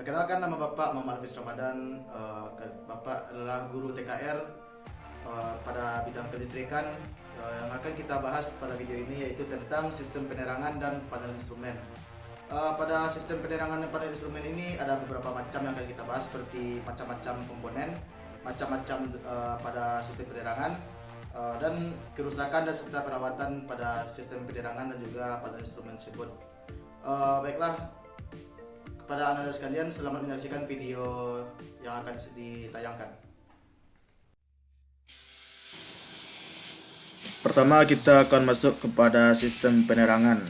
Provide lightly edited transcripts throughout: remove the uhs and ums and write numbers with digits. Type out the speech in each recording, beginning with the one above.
Perkenalkan, nama Bapak Muhammad Hafiz Ramadan. Bapak adalah guru TKR pada bidang kelistrikan. Yang akan kita bahas pada video ini yaitu tentang sistem penerangan dan panel instrumen. Pada sistem penerangan dan panel instrumen ini ada beberapa macam yang akan kita bahas, seperti macam-macam komponen, macam-macam pada sistem penerangan, dan kerusakan dan serta perawatan pada sistem penerangan dan juga panel instrumen tersebut. Baiklah, kepada anda sekalian, selamat menyaksikan video yang akan ditayangkan. Pertama, kita akan masuk kepada sistem penerangan.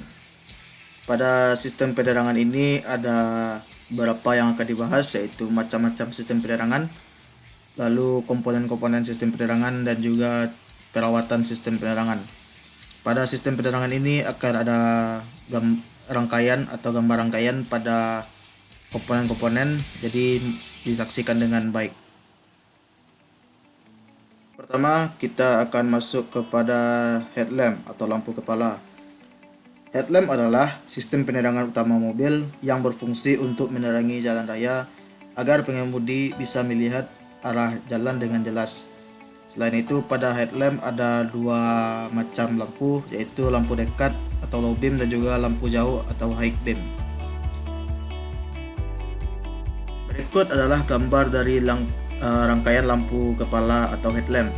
Pada sistem penerangan ini ada beberapa yang akan dibahas, yaitu macam-macam sistem penerangan, lalu komponen-komponen sistem penerangan, dan juga perawatan sistem penerangan. Pada sistem penerangan ini akan ada rangkaian atau gambar rangkaian pada komponen-komponen, jadi disaksikan dengan baik. Pertama, kita akan masuk kepada headlamp atau lampu kepala. Headlamp adalah sistem penerangan utama mobil yang berfungsi untuk menerangi jalan raya agar pengemudi bisa melihat arah jalan dengan jelas. Selain itu, pada headlamp ada dua macam lampu, yaitu lampu dekat atau low beam dan juga lampu jauh atau high beam. Berikut adalah gambar dari rangkaian lampu kepala atau headlamp.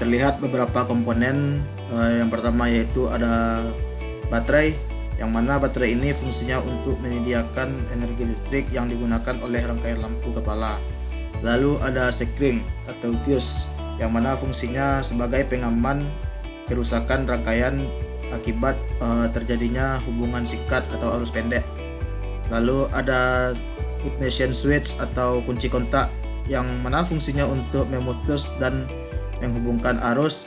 Terlihat beberapa komponen. Yang pertama yaitu ada baterai, yang mana baterai ini fungsinya untuk menyediakan energi listrik yang digunakan oleh rangkaian lampu kepala. Lalu ada sekring atau fuse, yang mana fungsinya sebagai pengaman kerusakan rangkaian akibat terjadinya hubungan sikat atau arus pendek. Lalu ada ignition switch atau kunci kontak, yang mana fungsinya untuk memutus dan menghubungkan arus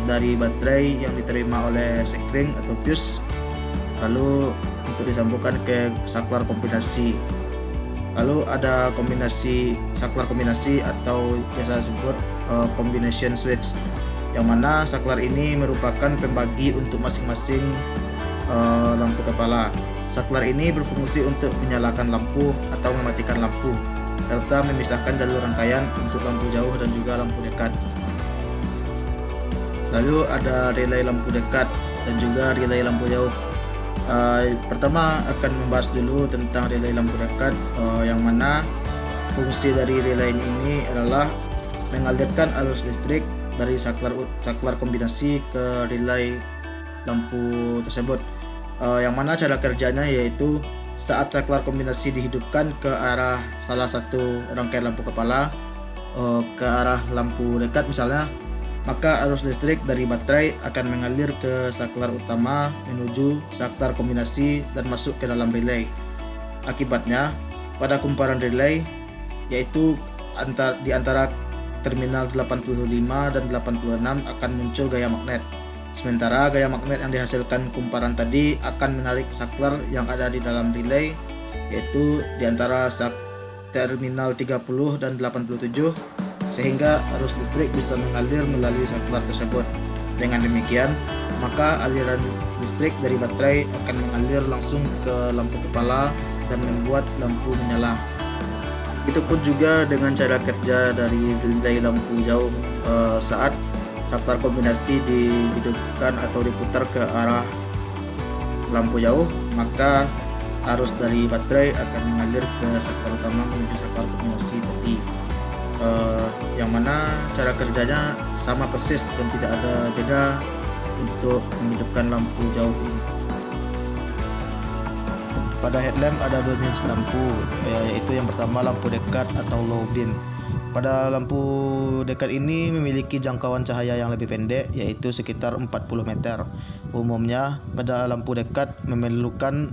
dari baterai yang diterima oleh sekring atau fuse, lalu untuk disambungkan ke saklar kombinasi. Lalu ada saklar kombinasi atau biasa disebut combination switch, yang mana saklar ini merupakan pembagi untuk masing-masing lampu kepala. Saklar ini berfungsi untuk menyalakan lampu atau mematikan lampu, serta memisahkan jalur rangkaian untuk lampu jauh dan juga lampu dekat. Lalu ada relay lampu dekat dan juga relay lampu jauh. Pertama akan membahas dulu tentang relay lampu dekat, yang mana fungsi dari relay ini adalah mengalirkan arus listrik dari saklar kombinasi ke relay lampu tersebut. Yang mana cara kerjanya yaitu saat saklar kombinasi dihidupkan ke arah salah satu rangkaian lampu kepala, ke arah lampu dekat misalnya, maka arus listrik dari baterai akan mengalir ke saklar utama menuju saklar kombinasi dan masuk ke dalam relay. Akibatnya, pada kumparan relay, yaitu di antara terminal 85 dan 86 akan muncul gaya magnet. Sementara gaya magnet yang dihasilkan kumparan tadi akan menarik saklar yang ada di dalam relay, yaitu di antara terminal 30 dan 87, sehingga arus listrik bisa mengalir melalui saklar tersebut. Dengan demikian, maka aliran listrik dari baterai akan mengalir langsung ke lampu kepala dan membuat lampu menyala. Itu pun juga dengan cara kerja dari relay lampu jauh. Saat saklar kombinasi dihidupkan atau diputar ke arah lampu jauh, maka arus dari baterai akan mengalir ke saklar utama menuju saklar kombinasi tadi, yang mana cara kerjanya sama persis dan tidak ada beda untuk menghidupkan lampu jauh ini. Pada headlamp ada dua jenis lampu, yaitu yang pertama lampu dekat atau low beam. Pada lampu dekat ini memiliki jangkauan cahaya yang lebih pendek, yaitu sekitar 40 meter. Umumnya pada lampu dekat memerlukan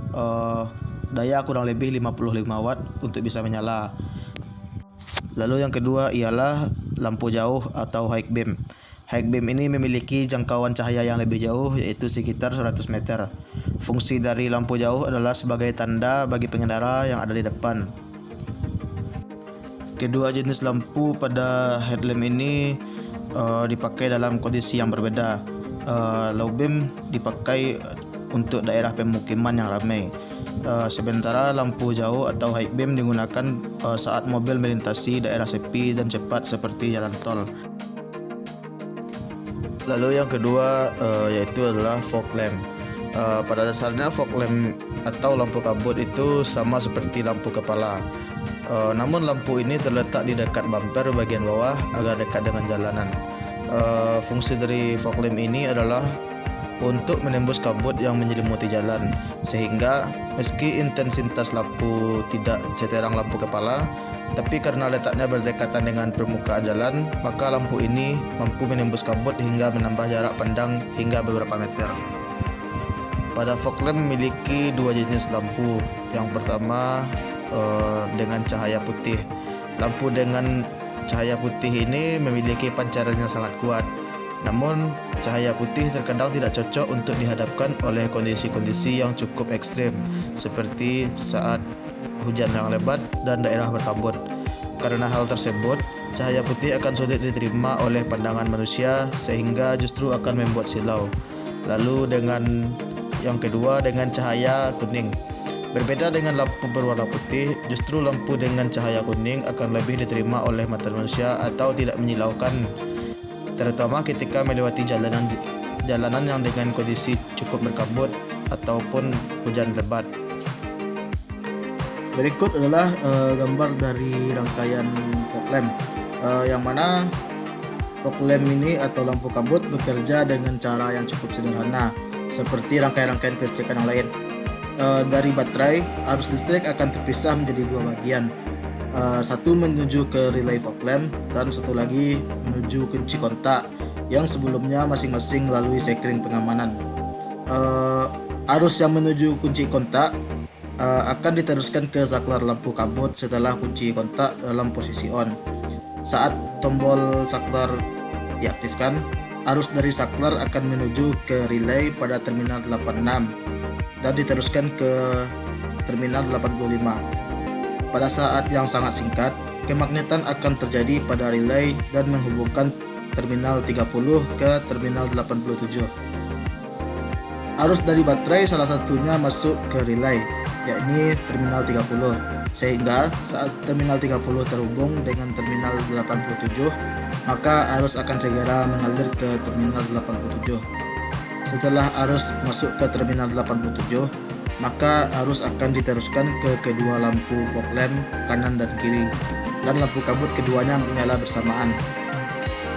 daya kurang lebih 55 watt untuk bisa menyala. Lalu yang kedua ialah lampu jauh atau high beam. High beam ini memiliki jangkauan cahaya yang lebih jauh, yaitu sekitar 100 meter. Fungsi dari lampu jauh adalah sebagai tanda bagi pengendara yang ada di depan. Kedua jenis lampu pada headlamp ini dipakai dalam kondisi yang berbeda. Low beam dipakai untuk daerah pemukiman yang ramai, Sementara lampu jauh atau high beam digunakan saat mobil melintasi daerah sepi dan cepat seperti jalan tol. Lalu yang kedua yaitu adalah fog lamp. Pada dasarnya fog lamp atau lampu kabut itu sama seperti lampu kepala. Namun lampu ini terletak di dekat bumper bagian bawah agar dekat dengan jalanan. Fungsi dari fog lamp ini adalah untuk menembus kabut yang menyelimuti jalan, sehingga meski intensitas lampu tidak seterang lampu kepala, tapi karena letaknya berdekatan dengan permukaan jalan, maka lampu ini mampu menembus kabut hingga menambah jarak pandang hingga beberapa meter. Pada fog lamp memiliki dua jenis lampu. Yang pertama dengan cahaya putih. Lampu dengan cahaya putih ini memiliki pancaran yang sangat kuat. Namun, cahaya putih terkadang tidak cocok untuk dihadapkan oleh kondisi-kondisi yang cukup ekstrim, seperti saat hujan yang lebat dan daerah berkabut. Karena hal tersebut, cahaya putih akan sulit diterima oleh pandangan manusia, sehingga justru akan membuat silau. Lalu dengan yang kedua dengan cahaya kuning. Berbeda dengan lampu berwarna putih, justru lampu dengan cahaya kuning akan lebih diterima oleh mata manusia atau tidak menyilaukan, terutama ketika melewati jalanan yang dengan kondisi cukup berkabut ataupun hujan lebat. Berikut adalah gambar dari rangkaian fog lamp, yang mana fog lamp ini atau lampu kabut bekerja dengan cara yang cukup sederhana, seperti rangkaian-rangkaian kelistrikan yang lain. Dari baterai, arus listrik akan terpisah menjadi dua bagian. Satu menuju ke relay fog lamp dan satu lagi menuju kunci kontak yang sebelumnya masing-masing melalui sekring pengamanan. Arus yang menuju kunci kontak akan diteruskan ke saklar lampu kabut setelah kunci kontak dalam posisi on. Saat tombol saklar diaktifkan, arus dari saklar akan menuju ke relay pada terminal 86 dan diteruskan ke terminal 85. Pada saat yang sangat singkat, kemagnetan akan terjadi pada relay dan menghubungkan terminal 30 ke terminal 87. Arus dari baterai salah satunya masuk ke relay, yakni terminal 30, sehingga saat terminal 30 terhubung dengan terminal 87, maka arus akan segera mengalir ke terminal 87. Setelah arus masuk ke terminal 87, maka arus akan diteruskan ke kedua lampu fog lamp kanan dan kiri, dan lampu kabut keduanya menyala bersamaan.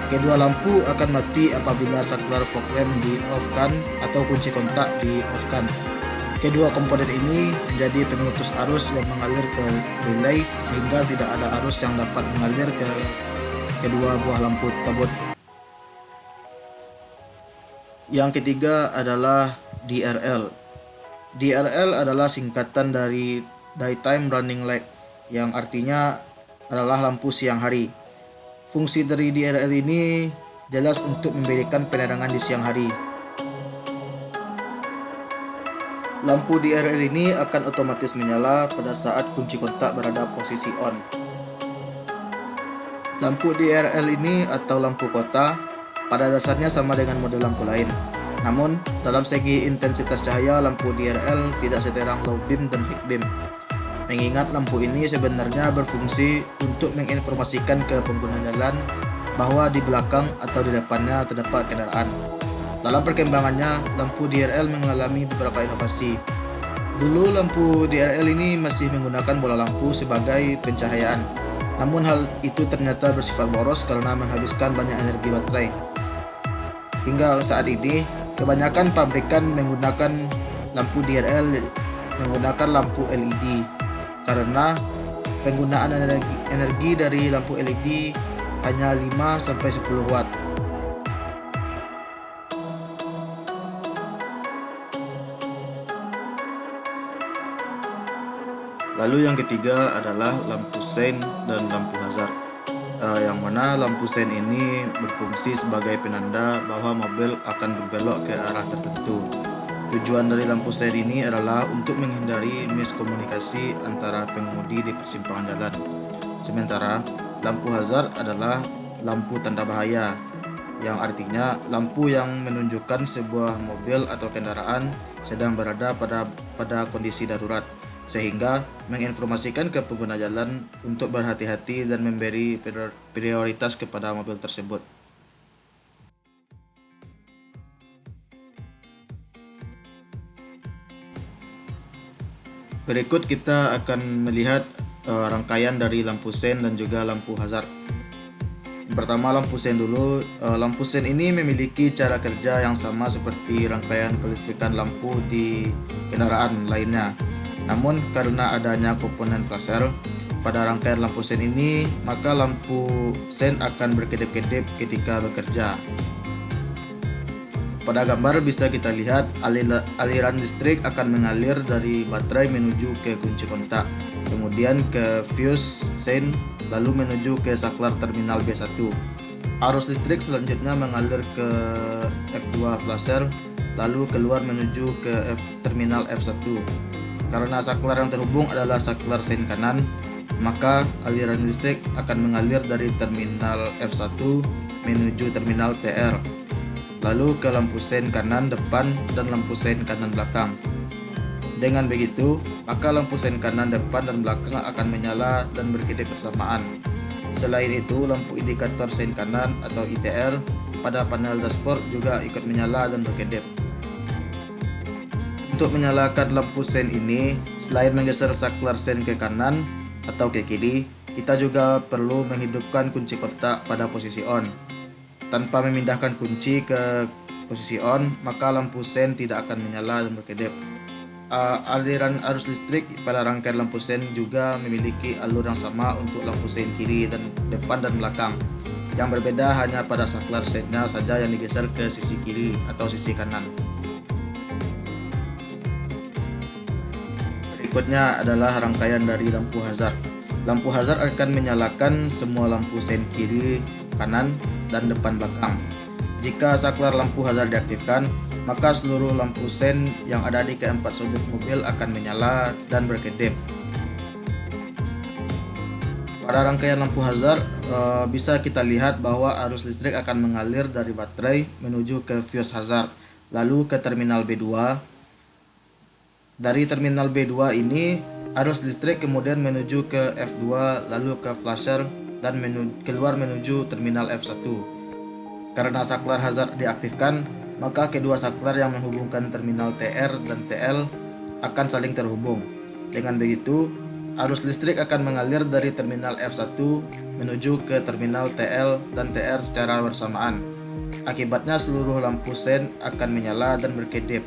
Kedua lampu akan mati apabila saklar fog lamp di-off-kan atau kunci kontak di-off-kan. Kedua komponen ini menjadi pemutus arus yang mengalir ke relay, sehingga tidak ada arus yang dapat mengalir ke kedua buah lampu kabut. Yang ketiga adalah DRL. DRL adalah singkatan dari Daytime Running Light, yang artinya adalah lampu siang hari. Fungsi dari DRL ini jelas untuk memberikan penerangan di siang hari. Lampu DRL ini akan otomatis menyala pada saat kunci kontak berada posisi on. Lampu DRL ini atau lampu kota pada dasarnya sama dengan model lampu lain. Namun, dalam segi intensitas cahaya, lampu DRL tidak seterang low beam dan high beam. Mengingat lampu ini sebenarnya berfungsi untuk menginformasikan ke pengguna jalan bahwa di belakang atau di depannya terdapat kendaraan. Dalam perkembangannya, lampu DRL mengalami beberapa inovasi. Dulu lampu DRL ini masih menggunakan bola lampu sebagai pencahayaan. Namun hal itu ternyata bersifat boros karena menghabiskan banyak energi baterai. Hingga saat ini, kebanyakan pabrikan menggunakan lampu DRL menggunakan lampu LED karena penggunaan energi dari lampu LED hanya 5-10 watt. Lalu yang ketiga adalah lampu sein dan lampu hazard, yang mana lampu sein ini berfungsi sebagai penanda bahwa mobil akan berbelok ke arah tertentu. Tujuan dari lampu sein ini adalah untuk menghindari miskomunikasi antara pengemudi di persimpangan jalan. Sementara lampu hazard adalah lampu tanda bahaya, yang artinya lampu yang menunjukkan sebuah mobil atau kendaraan sedang berada pada kondisi darurat, sehingga menginformasikan ke pengguna jalan untuk berhati-hati dan memberi prioritas kepada mobil tersebut. Berikut kita akan melihat rangkaian dari lampu sen dan juga lampu hazard. Yang pertama, lampu sen dulu. Lampu sen ini memiliki cara kerja yang sama seperti rangkaian kelistrikan lampu di kendaraan lainnya. Namun karena adanya komponen flasher pada rangkaian lampu sen ini, maka lampu sen akan berkedip-kedip ketika bekerja. Pada gambar bisa kita lihat aliran listrik akan mengalir dari baterai menuju ke kunci kontak, kemudian ke fuse sen, lalu menuju ke saklar terminal B1. Arus listrik selanjutnya mengalir ke F2 flasher, lalu keluar menuju ke terminal F1. Karena saklar yang terhubung adalah saklar sen kanan, maka aliran listrik akan mengalir dari terminal F1 menuju terminal TR, lalu ke lampu sen kanan depan dan lampu sen kanan belakang. Dengan begitu, maka lampu sen kanan depan dan belakang akan menyala dan berkedip bersamaan. Selain itu, lampu indikator sen kanan atau ITR pada panel dashboard juga ikut menyala dan berkedip. Untuk menyalakan lampu sen ini, selain menggeser saklar sen ke kanan atau ke kiri, kita juga perlu menghidupkan kunci kontak pada posisi on. Tanpa memindahkan kunci ke posisi on, maka lampu sen tidak akan menyala dan berkedip. Aliran arus listrik pada rangkaian lampu sen juga memiliki alur yang sama untuk lampu sen kiri dan depan dan belakang. Yang berbeda hanya pada saklar sennya saja yang digeser ke sisi kiri atau sisi kanan. Berikutnya adalah rangkaian dari lampu hazard. Lampu hazard akan menyalakan semua lampu sen kiri, kanan, dan depan belakang. Jika saklar lampu hazard diaktifkan, maka seluruh lampu sen yang ada di keempat sudut mobil akan menyala dan berkedip. Pada rangkaian lampu hazard bisa kita lihat bahwa arus listrik akan mengalir dari baterai menuju ke fuse hazard, lalu ke terminal B2. Dari terminal B2 ini, arus listrik kemudian menuju ke F2, lalu ke flasher, dan keluar menuju terminal F1. Karena saklar hazard diaktifkan, maka kedua saklar yang menghubungkan terminal TR dan TL akan saling terhubung. Dengan begitu, arus listrik akan mengalir dari terminal F1 menuju ke terminal TL dan TR secara bersamaan. Akibatnya seluruh lampu sen akan menyala dan berkedip.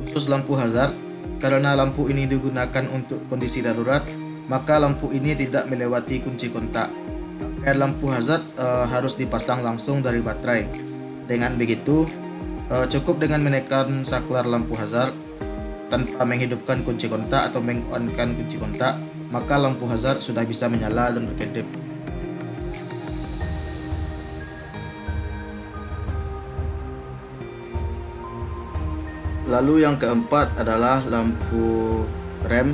Khusus lampu hazard, karena lampu ini digunakan untuk kondisi darurat, maka lampu ini tidak melewati kunci kontak. Lampu hazard harus dipasang langsung dari baterai. Dengan begitu, cukup dengan menekan saklar lampu hazard tanpa menghidupkan kunci kontak atau meng-on-kan kunci kontak, maka lampu hazard sudah bisa menyala dan berkedip. Lalu yang keempat adalah lampu rem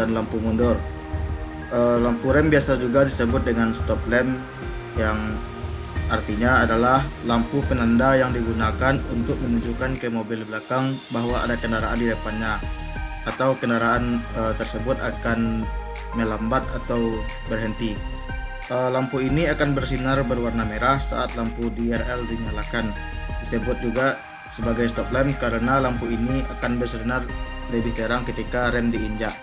dan lampu mundur. Lampu rem biasa juga disebut dengan stop lamp, yang artinya adalah lampu penanda yang digunakan untuk menunjukkan ke mobil belakang bahwa ada kendaraan di depannya, atau kendaraan tersebut akan melambat atau berhenti. Lampu ini akan bersinar berwarna merah saat lampu DRL dinyalakan. Disebut juga sebagai stop lamp karena lampu ini akan bersinar lebih terang ketika rem diinjak.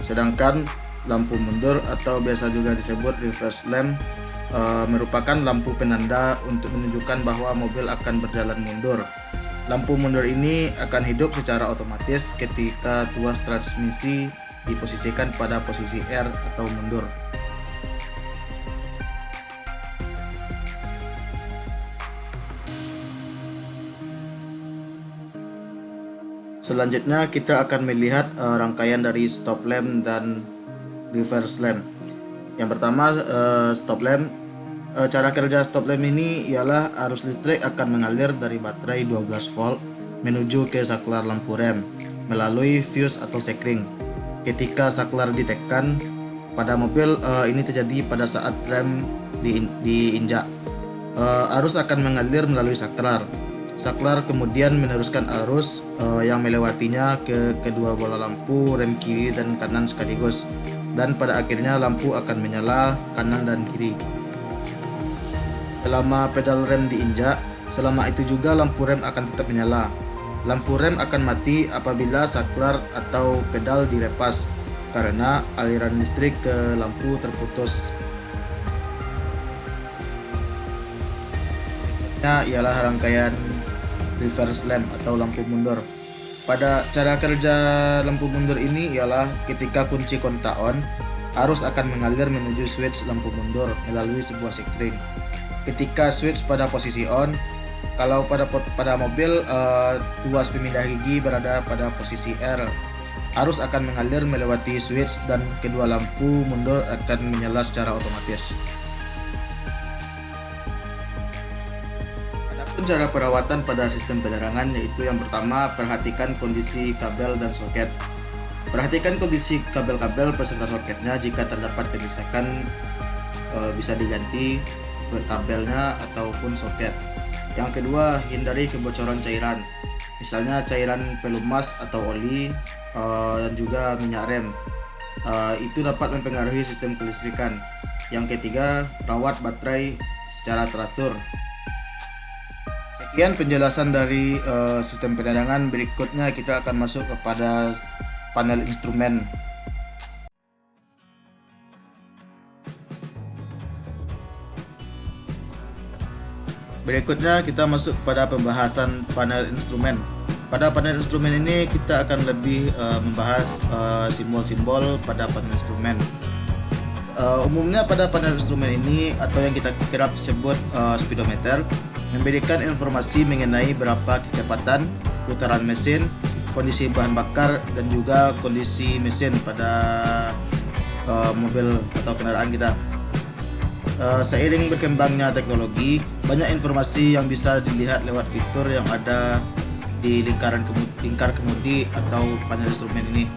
Sedangkan lampu mundur atau biasa juga disebut reverse lamp merupakan lampu penanda untuk menunjukkan bahwa mobil akan berjalan mundur. Lampu mundur ini akan hidup secara otomatis ketika tuas transmisi diposisikan pada posisi R atau mundur. Selanjutnya kita akan melihat rangkaian dari stop lamp dan reverse lamp. Yang pertama, stop lamp. Cara kerja stop lamp ini ialah arus listrik akan mengalir dari baterai 12 volt menuju ke saklar lampu rem melalui fuse atau sekring. Ketika saklar ditekan, pada mobil ini terjadi pada saat rem diinjak. Arus akan mengalir melalui saklar. Saklar kemudian meneruskan arus yang melewatinya ke kedua bola lampu rem kiri dan kanan sekaligus, dan pada akhirnya lampu akan menyala kanan dan kiri selama pedal rem diinjak. Selama itu juga lampu rem akan tetap menyala. Lampu rem akan mati apabila saklar atau pedal dilepas karena aliran listrik ke lampu terputus. Ialah rangkaian reverse lamp atau lampu mundur. Pada cara kerja lampu mundur ini ialah ketika kunci kontak on, arus akan mengalir menuju switch lampu mundur melalui sebuah sekring. Ketika switch pada posisi on, kalau pada mobil tuas pemindah gigi berada pada posisi R, arus akan mengalir melewati switch dan kedua lampu mundur akan menyala secara otomatis. Cara perawatan pada sistem penerangan yaitu yang pertama, perhatikan kondisi kabel dan soket. Perhatikan kondisi kabel-kabel beserta soketnya. Jika terdapat kerusakan bisa diganti kabelnya ataupun soket. Yang kedua, hindari kebocoran cairan, misalnya cairan pelumas atau oli dan juga minyak rem. Itu dapat mempengaruhi sistem kelistrikan. Yang ketiga, rawat baterai secara teratur. Sekian penjelasan dari sistem penerangan. Berikutnya kita akan masuk kepada panel instrumen. Berikutnya kita masuk pada pembahasan panel instrumen. Pada panel instrumen ini kita akan lebih membahas simbol-simbol pada panel instrumen. Umumnya pada panel instrumen ini atau yang kita kerap sebut speedometer memberikan informasi mengenai berapa kecepatan putaran mesin, kondisi bahan bakar, dan juga kondisi mesin pada mobil atau kendaraan kita. Seiring berkembangnya teknologi, banyak informasi yang bisa dilihat lewat fitur yang ada di lingkar kemudi atau panel instrumen ini.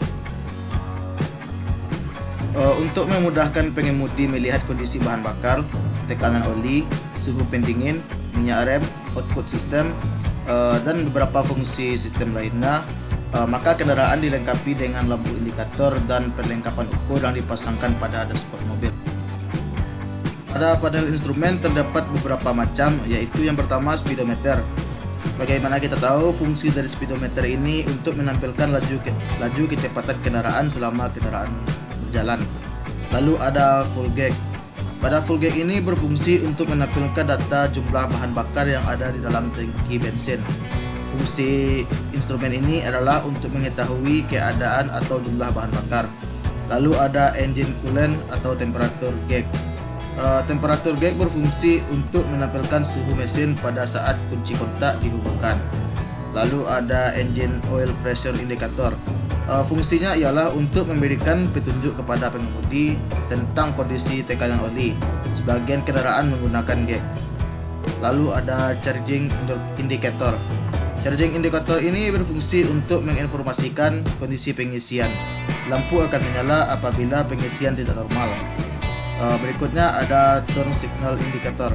Untuk memudahkan pengemudi melihat kondisi bahan bakar, tekanan oli, suhu pendingin, minyak rem, output sistem, dan beberapa fungsi sistem lainnya, maka kendaraan dilengkapi dengan lampu indikator dan perlengkapan ukur yang dipasangkan pada dashboard mobil. Pada panel instrumen terdapat beberapa macam, yaitu yang pertama speedometer. Bagaimana kita tahu, fungsi dari speedometer ini untuk menampilkan laju kecepatan kendaraan selama kendaraan berjalan. Lalu ada full gauge. Pada full gauge ini berfungsi untuk menampilkan data jumlah bahan bakar yang ada di dalam tangki bensin. Fungsi instrumen ini adalah untuk mengetahui keadaan atau jumlah bahan bakar. Lalu ada engine coolant atau temperatur gauge. Temperatur gauge berfungsi untuk menampilkan suhu mesin pada saat kunci kontak dihubungkan. Lalu ada engine oil pressure indicator. Fungsinya ialah untuk memberikan petunjuk kepada pengemudi tentang kondisi tekanan oli. Sebagian kendaraan menggunakan gauge. Lalu ada charging indicator. Charging indicator ini berfungsi untuk menginformasikan kondisi pengisian. Lampu akan menyala apabila pengisian tidak normal. Berikutnya ada turn signal indicator.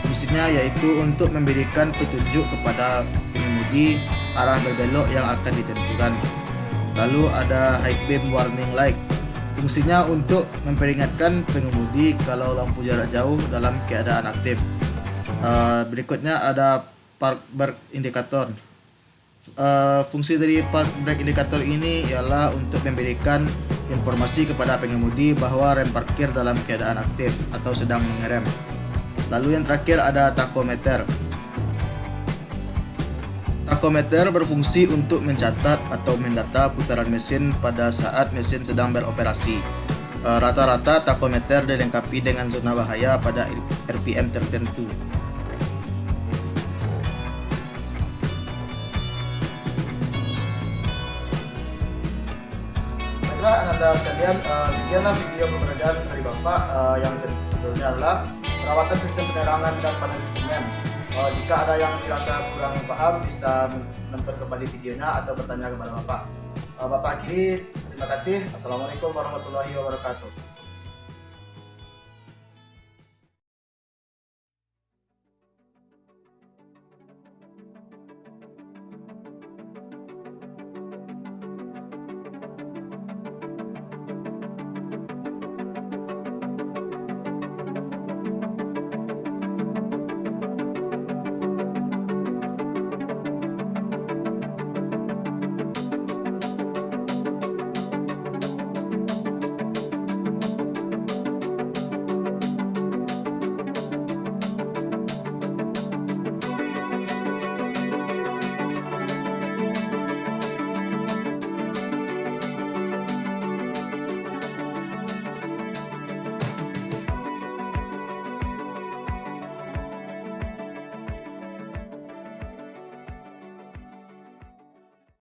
Fungsinya yaitu untuk memberikan petunjuk kepada pengemudi arah berbelok yang akan ditentukan. Lalu ada high beam warning light. Fungsinya untuk memperingatkan pengemudi kalau lampu jarak jauh dalam keadaan aktif. Berikutnya ada park brake indicator. Fungsi dari park brake indicator ini ialah untuk memberikan informasi kepada pengemudi bahwa rem parkir dalam keadaan aktif atau sedang mengerem. Lalu yang terakhir ada tachometer. Tachometer berfungsi untuk mencatat atau mendata putaran mesin pada saat mesin sedang beroperasi. Rata-rata tachometer dilengkapi dengan zona bahaya pada RPM tertentu. Baiklah Anda sekalian, sekianlah video pembelajaran dari Bapak yang tentunya adalah perawatan sistem penerangan dan panel instrumen. Jika ada yang dirasa kurang paham, bisa menonton kembali videonya atau bertanya kepada Bapak. Bapak akhiri, terima kasih. Assalamualaikum warahmatullahi wabarakatuh.